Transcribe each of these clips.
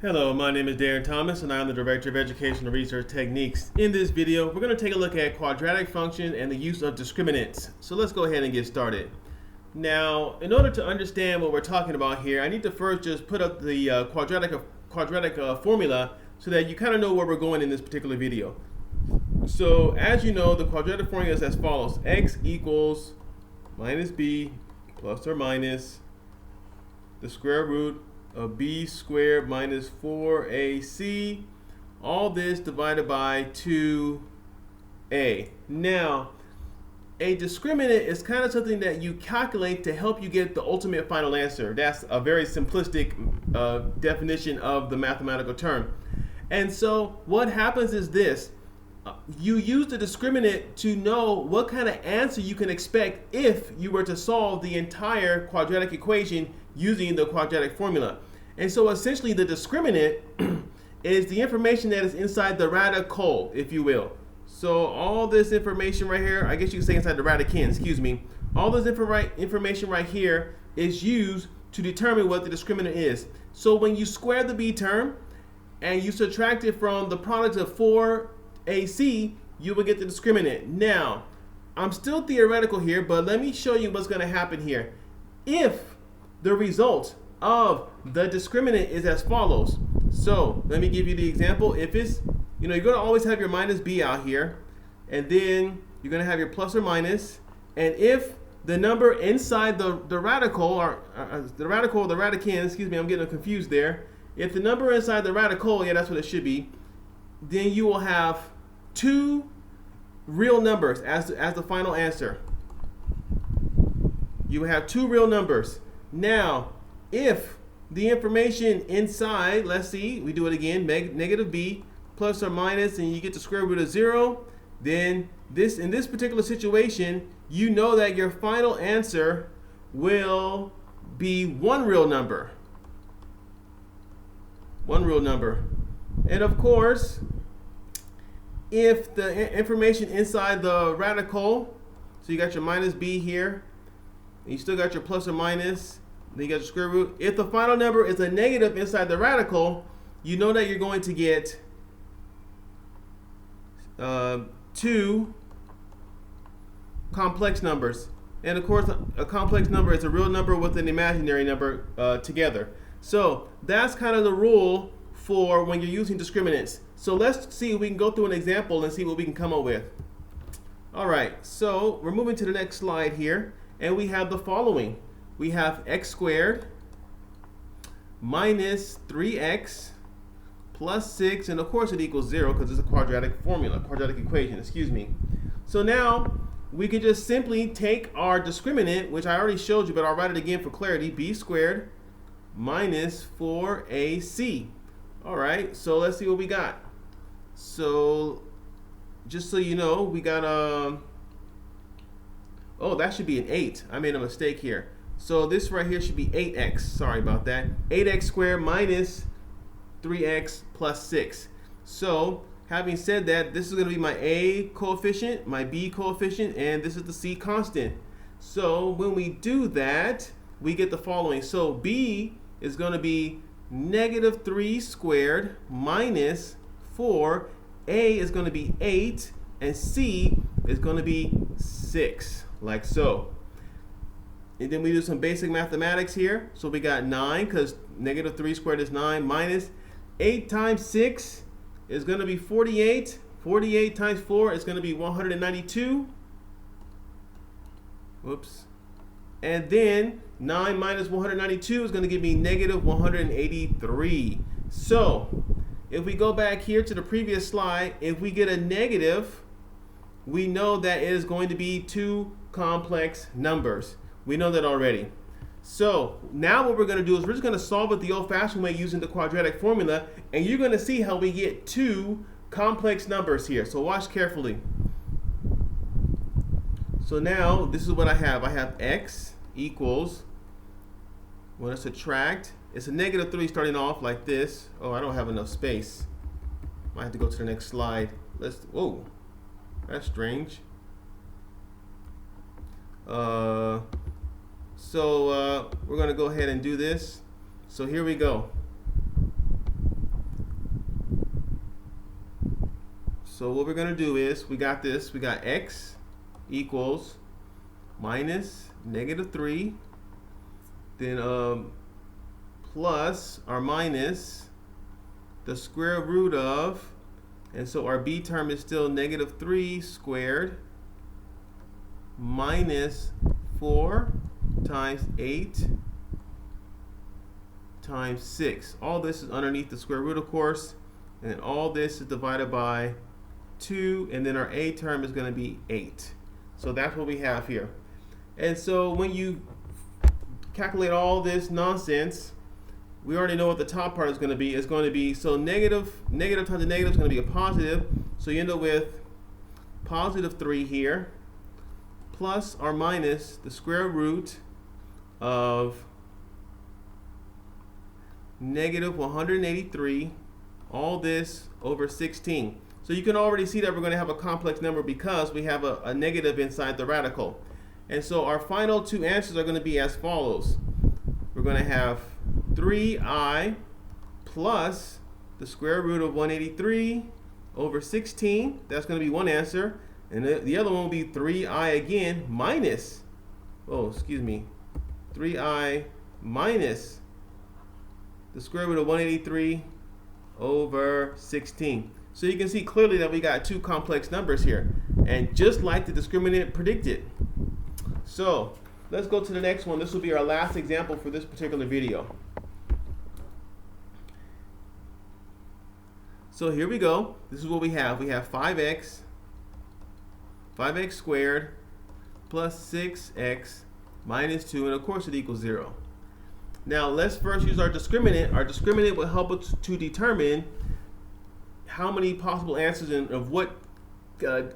Hello, my name is Darren Thomas and I am the Director of Educational Research Techniques. In this video, we're going to take a look at quadratic functions and the use of discriminants. So let's go ahead and get started. Now, in order to understand what we're talking about here, I need to first just put up the quadratic formula so that you kind of know where we're going in this particular video. So as you know, the quadratic formula is as follows. X equals minus b plus or minus the square root of b squared minus 4ac, all this divided by 2a. Now, a discriminant is kind of something that you calculate to help you get the ultimate final answer. That's a very simplistic definition of the mathematical term. And so what happens is this. You use the discriminant to know what kind of answer you can expect if you were to solve the entire quadratic equation using the quadratic formula. And so essentially the discriminant is the information that is inside the radical, if you will. So all this information right here, I guess you could say inside the radicand, excuse me. All this information right here is used to determine what the discriminant is. So when you square the b term and you subtract it from the product of 4ac, you will get the discriminant. Now, I'm still theoretical here, but let me show you what's going to happen here. If the result of the discriminant is as follows. So let me give you the example. If it's, you're going to always have your minus b out here, and then you're going to have your plus or minus, and if the number inside the radical, or the radicand, excuse me, I'm getting confused there. If the number inside the radical, yeah, that's what it should be, then you will have two real numbers as the final answer. You will have two real numbers. Now, if the information inside, let's see, we do it again, negative b plus or minus, and you get the square root of 0, then in this particular situation, you know that your final answer will be one real number. One real number. And of course, if the information inside the radical, so you got your minus b here, and you still got your plus or minus, then you got your square root. If the final number is a negative inside the radical, you know that you're going to get two complex numbers. And of course, a complex number is a real number with an imaginary number together. So that's kind of the rule for when you're using discriminants. So let's see if we can go through an example and see what we can come up with. All right, so we're moving to the next slide here, and we have the following. We have x squared minus 3x plus 6, and of course it equals 0 because it's a quadratic formula, quadratic equation, excuse me. So now we can just simply take our discriminant, which I already showed you, but I'll write it again for clarity, b squared minus 4ac. All right, so let's see what we got. So just so you know, we got oh, that should be an 8. I made a mistake here. So this right here should be 8x. Sorry about that. 8x squared minus 3x plus 6. So having said that, this is going to be my a coefficient, my b coefficient, and this is the c constant. So when we do that, we get the following. So b is going to be negative 3 squared minus 4. A is going to be 8, and c is going to be 6, like so. And then we do some basic mathematics here. So we got 9, because negative 3 squared is 9, minus 8 times 6 is going to be 48. 48 times 4 is going to be 192. Whoops. And then 9 minus 192 is going to give me negative 183. So if we go back here to the previous slide, if we get a negative, we know that it is going to be two complex numbers. We know that already. So now what we're going to do is we're just going to solve it the old-fashioned way using the quadratic formula, and you're going to see how we get two complex numbers here. So watch carefully. So now this is what I have. I have x equals, when I subtract, it's a negative 3 starting off like this. Oh, I don't have enough space. Might have to go to the next slide. Whoa, that's strange. So we're going to go ahead and do this. So here we go. So what we're going to do is, we got this, we got x equals minus -3, then plus or minus the square root of, and so our b term is still -3 squared minus 4 times 8 times 6. All this is underneath the square root, of course, and all this is divided by 2, and then our a term is going to be 8. So that's what we have here. And so when you calculate all this nonsense, we already know what the top part is going to be. It's going to be, so negative times a negative is going to be a positive. So you end up with +3 here, plus or minus the square root of -183, all this over 16. So you can already see that we're going to have a complex number because we have a negative inside the radical. And so our final two answers are going to be as follows. We're going to have 3i plus the square root of 183 over 16. That's going to be one answer. And the other one will be 3i again minus, 3i minus the square root of 183 over 16. So you can see clearly that we got two complex numbers here, and just like the discriminant predicted. So let's go to the next one. This will be our last example for this particular video. So here we go. This is what we have. We have 5x squared plus 6x minus 2, and of course it equals 0. Now let's first use our discriminant. Our discriminant will help us to determine how many possible answers and of what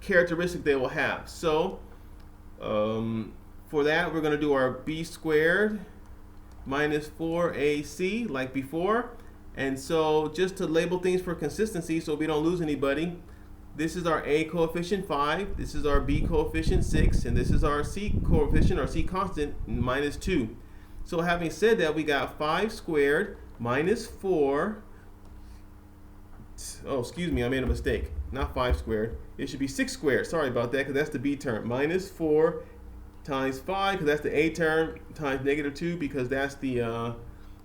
characteristic they will have. So for that, we're going to do our b squared minus 4ac like before. And so just to label things for consistency so we don't lose anybody, this is our a coefficient 5, this is our b coefficient 6, and this is our c coefficient or c constant minus 2. So having said that, we got 5 squared minus 4. Oh, excuse me, I made a mistake. Not 5 squared. It should be 6 squared. Sorry about that, because that's the b term. Minus 4 times 5, because that's the a term, times -2, because that's the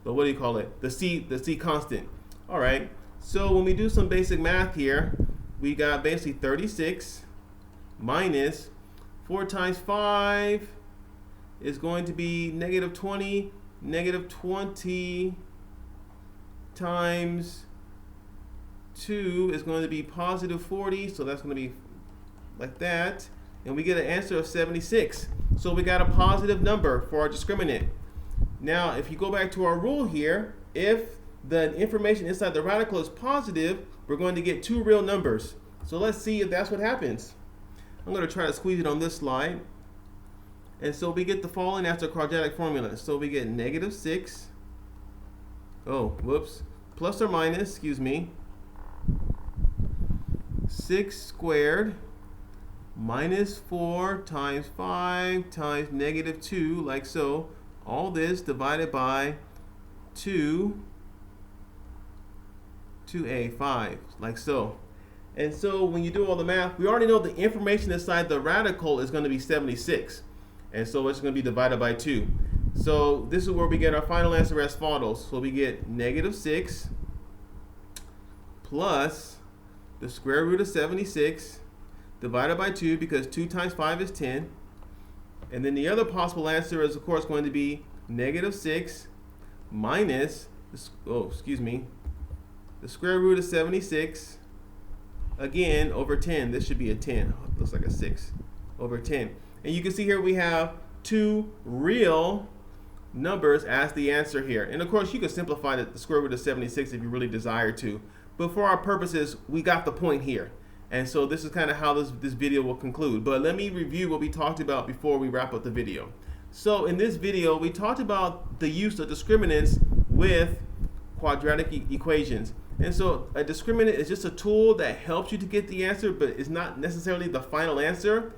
what do you call it? The c constant. All right. So when we do some basic math here, we got basically 36 minus 4 times 5 is going to be -20. -20 times 2 is going to be +40, so that's going to be like that, and we get an answer of 76. So we got a positive number for our discriminant. Now if you go back to our rule here, if the information inside the radical is positive, we're going to get two real numbers. So let's see if that's what happens. I'm going to try to squeeze it on this slide. And so we get the following after quadratic formula. So we get -6, plus or minus, 6 squared minus 4 times 5 times -2, like so. All this divided by 2a5, like so. And so when you do all the math, we already know the information inside the radical is going to be 76. And so it's going to be divided by 2. So this is where we get our final answer as follows. So we get -6 plus the square root of 76 divided by 2, because 2 times 5 is 10. And then the other possible answer is, of course, going to be -6 minus, the square root of 76, again, over 10. This should be a 10. Looks like a 6 over 10. And you can see here we have two real numbers as the answer here. And of course, you can simplify the square root of 76 if you really desire to. But for our purposes, we got the point here. And so this is kind of how this video will conclude. But let me review what we talked about before we wrap up the video. So in this video, we talked about the use of discriminants with quadratic equations. And so a discriminant is just a tool that helps you to get the answer, but it's not necessarily the final answer.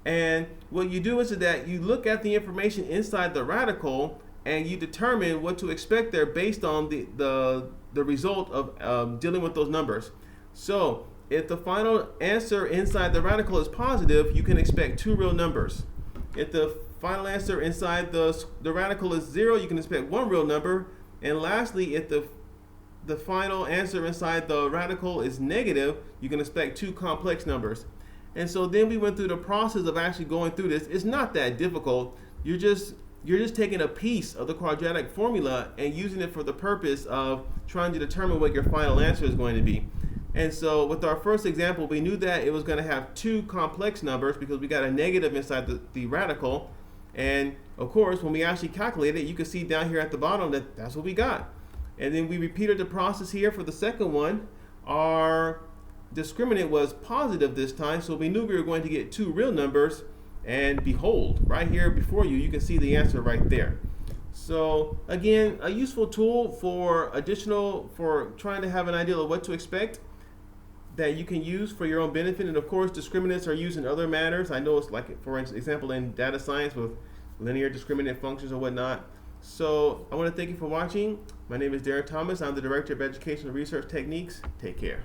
And what you do is that you look at the information inside the radical and you determine what to expect there based on the result of dealing with those numbers. So if the final answer inside the radical is positive, you can expect two real numbers. If the final answer inside the radical is 0, you can expect one real number. And lastly, if the final answer inside the radical is negative, you can expect two complex numbers. And so then we went through the process of actually going through this. It's not that difficult. You're just taking a piece of the quadratic formula and using it for the purpose of trying to determine what your final answer is going to be. And so with our first example, we knew that it was going to have two complex numbers because we got a negative inside the radical. And of course, when we actually calculate it, you can see down here at the bottom that that's what we got. And then we repeated the process here for the second one. Our discriminant was positive this time, so we knew we were going to get two real numbers. And behold, right here before you, you can see the answer right there. So again, a useful tool for trying to have an idea of what to expect that you can use for your own benefit. And of course, discriminants are used in other matters. I know it's like, for example, in data science with linear discriminant functions or whatnot. So I want to thank you for watching. My name is Darren Thomas. I'm the Director of Educational Research Techniques. Take care.